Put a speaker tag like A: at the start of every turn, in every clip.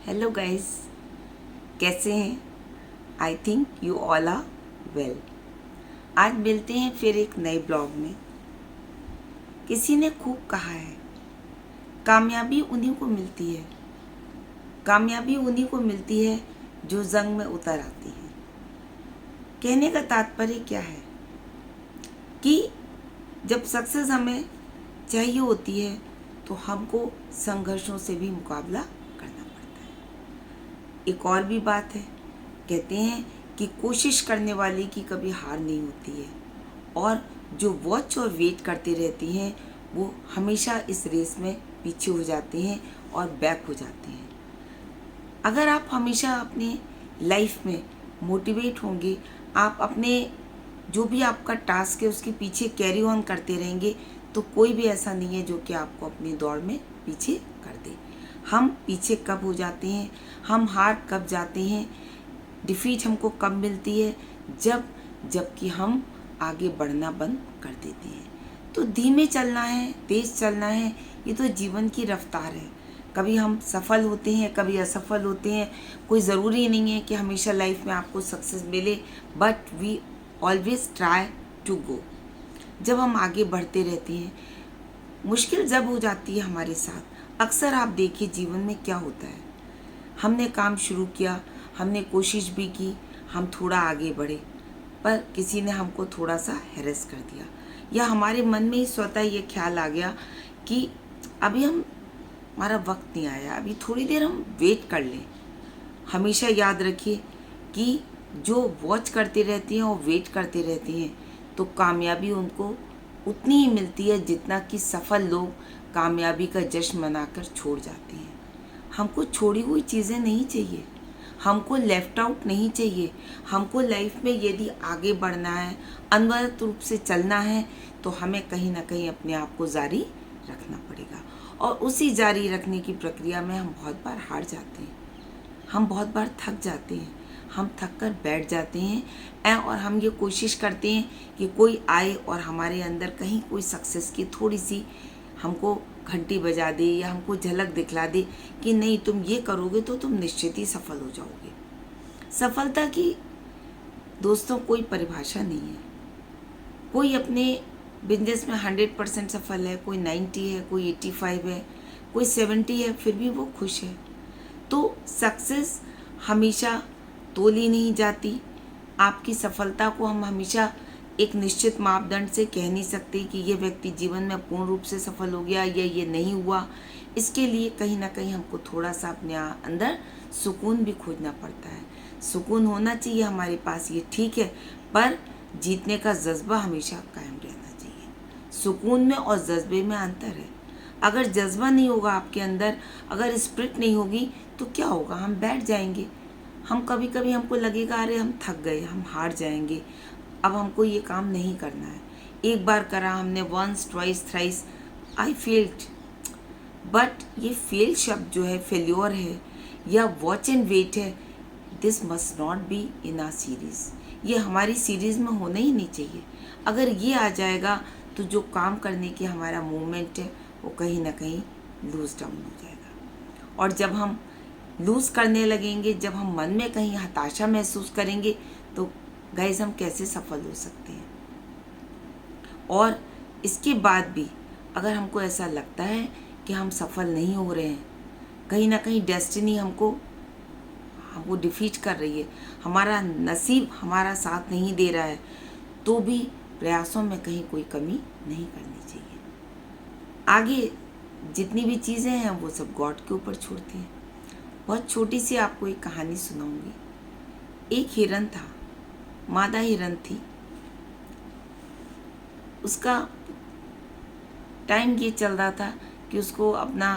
A: Hello guys, कैसे हैं? I think you all are well. आज मिलते हैं फिर एक नए ब्लॉग में। किसी ने खूब कहा है, कामयाबी उन्हीं को मिलती है, कामयाबी उन्हीं को मिलती है जो जंग में उतर आती है। कहने का तात्पर्य क्या है कि जब सक्सेस हमें चाहिए होती है तो हमको संघर्षों से भी मुकाबला करना पड़ता है। एक और भी बात है, कहते हैं कि कोशिश करने वाले की कभी हार नहीं होती है, और जो वॉच और वेट करते रहती हैं वो हमेशा इस रेस में पीछे हो जाते हैं और बैक हो जाते हैं। अगर आप हमेशा अपने लाइफ में मोटिवेट होंगे, आप अपने जो भी आपका टास्क है उसके पीछे कैरी ऑन करते रहेंगे, तो कोई भी ऐसा नहीं है जो कि आपको अपनी दौड़ में पीछे कर दे। हम पीछे कब हो जाते हैं, हम हार कब जाते हैं, डिफीट हमको कब मिलती है, जबकि हम आगे बढ़ना बंद कर देते हैं। तो धीमे चलना है, तेज चलना है, ये तो जीवन की रफ्तार है। कभी हम सफल होते हैं, कभी असफल होते हैं। कोई ज़रूरी नहीं है कि हमेशा लाइफ में आपको सक्सेस मिले, but we always try to go. जब हम आगे बढ़ते रहते हैं, मुश्किल जब हो जाती है हमारे साथ, अक्सर आप देखिए जीवन में क्या होता है, हमने काम शुरू किया, हमने कोशिश भी की, हम थोड़ा आगे बढ़े, पर किसी ने हमको थोड़ा सा हैरेस कर दिया, या हमारे मन में ही स्वतः ये ख्याल आ गया कि अभी हमारा वक्त नहीं आया, अभी थोड़ी देर हम वेट कर लें। हमेशा याद रखिए कि जो वॉच करते रहते हैं और वेट करते रहते हैं तो कामयाबी उनको उतनी ही मिलती है जितना कि सफल लोग कामयाबी का जश्न मनाकर छोड़ जाते हैं। हमको छोड़ी हुई चीज़ें नहीं चाहिए, हमको लेफ्ट आउट नहीं चाहिए। हमको लाइफ में यदि आगे बढ़ना है, अनवरत रूप से चलना है, तो हमें कहीं ना कहीं अपने आप को जारी रखना पड़ेगा। और उसी जारी रखने की प्रक्रिया में हम बहुत बार हार जाते हैं, हम बहुत बार थक जाते हैं, हम थक कर बैठ जाते हैं और हम ये कोशिश करते हैं कि कोई आए और हमारे अंदर कहीं कोई सक्सेस की थोड़ी सी हमको घंटी बजा दे या हमको झलक दिखला दे कि नहीं, तुम ये करोगे तो तुम निश्चित ही सफल हो जाओगे। सफलता की दोस्तों कोई परिभाषा नहीं है। कोई अपने बिजनेस में 100% सफल है, कोई 90 है, कोई 85 है, कोई 70 है, फिर भी वो खुश है। तो सक्सेस हमेशा तोली नहीं जाती। आपकी सफलता को हम हमेशा एक निश्चित मापदंड से कह नहीं सकते कि ये व्यक्ति जीवन में पूर्ण रूप से सफल हो गया या ये नहीं हुआ। इसके लिए कहीं ना कहीं हमको थोड़ा सा अपने अंदर सुकून भी खोजना पड़ता है। सुकून होना चाहिए हमारे पास, ये ठीक है, पर जीतने का जज्बा हमेशा कायम रहना चाहिए। सुकून में और जज्बे में अंतर है। अगर जज्बा नहीं होगा आपके अंदर, अगर स्पिरिट नहीं होगी, तो क्या होगा, हम बैठ जाएंगे। हम कभी कभी हमको लगेगा अरे हम थक गए, हम हार जाएंगे, अब हमको ये काम नहीं करना है। एक बार करा हमने, once twice thrice, I failed. But ये फेल शब्द जो है, फेल्योर है या वॉच एंड वेट है, this must not be in a series. ये हमारी सीरीज़ में होना ही नहीं चाहिए। अगर ये आ जाएगा तो जो काम करने की हमारा मूवमेंट है वो कहीं ना कहीं लूज डाउन हो जाएगा। और जब हम लूज़ करने लगेंगे, जब हम मन में कहीं हताशा महसूस करेंगे, तो गाइस हम कैसे सफल हो सकते हैं। और इसके बाद भी अगर हमको ऐसा लगता है कि हम सफल नहीं हो रहे हैं, कहीं ना कहीं डेस्टिनी हमको डिफीट कर रही है, हमारा नसीब हमारा साथ नहीं दे रहा है, तो भी प्रयासों में कहीं कोई कमी नहीं करनी चाहिए। आगे जितनी भी चीज़ें हैं वो सब गॉड के ऊपर छोड़ती हैं। बहुत छोटी सी आपको एक कहानी सुनाऊंगी। एक हिरन था, मादा हिरन थी। उसका टाइम ये चल रहा था कि उसको अपना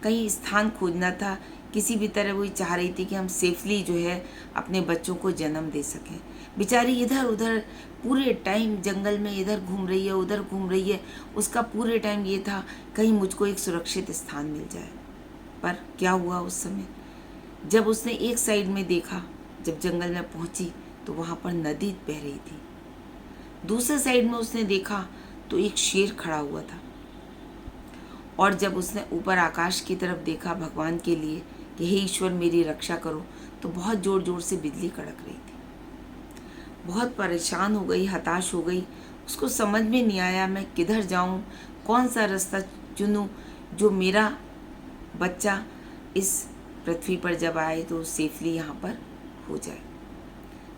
A: कहीं स्थान खोजना था। किसी भी तरह वो चाह रही थी कि हम सेफली जो है अपने बच्चों को जन्म दे सकें। बेचारी इधर उधर पूरे टाइम जंगल में इधर घूम रही है, उधर घूम रही है। उसका पूरे टाइम ये था कहीं मुझको एक सुरक्षित स्थान मिल जाए। पर क्या हुआ उस समय, जब उसने एक साइड में देखा, जब जंगल में पहुंची तो वहाँ पर नदी बह रही थी। दूसरे साइड में उसने देखा तो एक शेर खड़ा हुआ था। और जब उसने ऊपर आकाश की तरफ देखा भगवान के लिए कि हे ईश्वर मेरी रक्षा करो, तो बहुत ज़ोर ज़ोर से बिजली कड़क रही थी। बहुत परेशान हो गई, हताश हो गई। उसको समझ में नहीं आया मैं किधर जाऊं, कौन सा रास्ता चुनूं जो मेरा बच्चा इस पृथ्वी पर जब आए तो सेफली यहाँ पर हो जाए।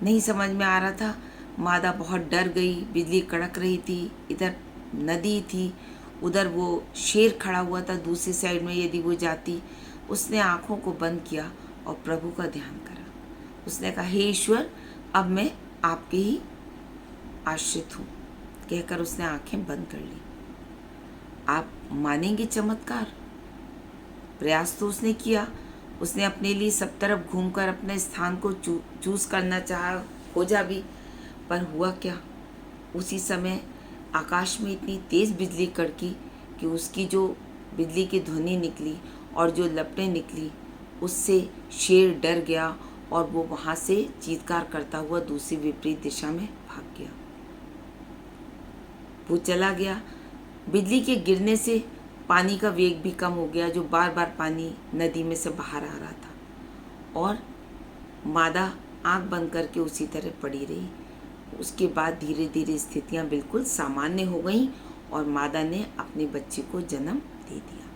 A: नहीं समझ में आ रहा था। मादा बहुत डर गई, बिजली कड़क रही थी, इधर नदी थी, उधर वो शेर खड़ा हुआ था दूसरी साइड में। यदि वो जाती, उसने आँखों को बंद किया और प्रभु का ध्यान करा। उसने कहा, हे ईश्वर, अब मैं आपके ही आश्रित हूँ, कहकर उसने आंखें बंद कर ली। आप मानेंगे चमत्कार? प्रयास तो उसने किया, उसने अपने लिए सब तरफ घूमकर अपने स्थान को चूज करना चाहा, खोजा भी, पर हुआ क्या? उसी समय आकाश में इतनी तेज बिजली कड़की कि उसकी जो बिजली की ध्वनि निकली और जो लपटें निकली, उससे शेर डर गया और वो वहाँ से चीत्कार करता हुआ दूसरी विपरीत दिशा में भाग गया। वो चला गया। बिजली के गिरने से पानी का वेग भी कम हो गया, जो बार बार पानी नदी में से बाहर आ रहा था, और मादा आंख बंद करके उसी तरह पड़ी रही। उसके बाद धीरे धीरे स्थितियां बिल्कुल सामान्य हो गईं और मादा ने अपने बच्चे को जन्म दे दिया।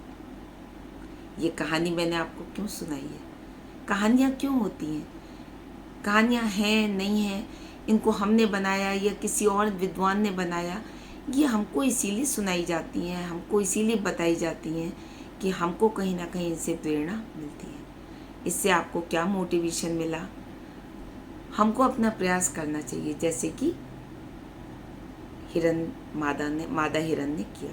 A: ये कहानी मैंने आपको क्यों सुनाई है? कहानियाँ क्यों होती हैं? कहानियाँ हैं नहीं हैं, इनको हमने बनाया या किसी और विद्वान ने बनाया, ये हमको इसीलिए सुनाई जाती हैं, हमको इसीलिए बताई जाती हैं कि हमको कहीं ना कहीं इनसे प्रेरणा मिलती है। इससे आपको क्या मोटिवेशन मिला? हमको अपना प्रयास करना चाहिए, जैसे कि मादा हिरन ने किया।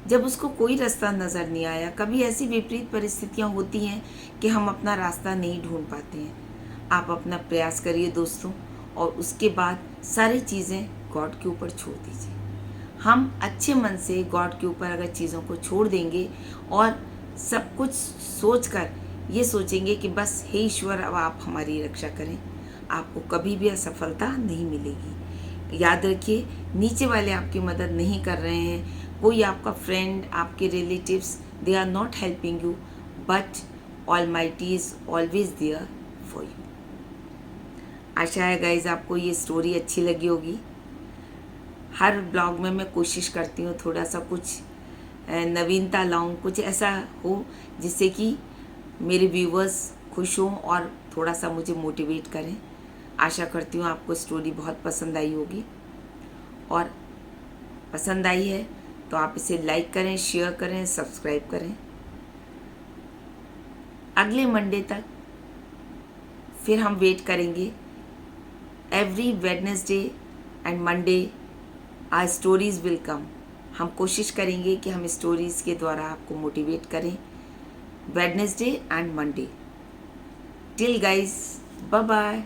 A: जब उसको कोई रास्ता नज़र नहीं आया, कभी ऐसी विपरीत परिस्थितियां होती हैं कि हम अपना रास्ता नहीं ढूंढ पाते हैं। आप अपना प्रयास करिए दोस्तों, और उसके बाद सारी चीज़ें गॉड के ऊपर छोड़ दीजिए। हम अच्छे मन से गॉड के ऊपर अगर चीज़ों को छोड़ देंगे और सब कुछ सोचकर ये सोचेंगे कि बस हे ईश्वर, अब आप हमारी रक्षा करें, आपको कभी भी असफलता नहीं मिलेगी। याद रखिए, नीचे वाले आपकी मदद नहीं कर रहे हैं, कोई आपका फ्रेंड, आपके relatives, they are not helping you, but almighty is always there for you. आशा है गाइज आपको ये स्टोरी अच्छी लगी होगी। हर ब्लॉग में मैं कोशिश करती हूँ थोड़ा सा कुछ नवीनता लाऊं, कुछ ऐसा हो जिससे कि मेरे व्यूवर्स खुश हों और थोड़ा सा मुझे मोटिवेट करें। आशा करती हूँ आपको स्टोरी बहुत पसंद आई होगी, और पसंद आई है तो आप इसे लाइक करें, शेयर करें, सब्सक्राइब करें। अगले मंडे तक फिर हम वेट करेंगे। Every Wednesday and Monday our stories will come. हम कोशिश करेंगे कि हम स्टोरीज़ के द्वारा आपको मोटिवेट करें, Wednesday and Monday. Till guys, bye bye.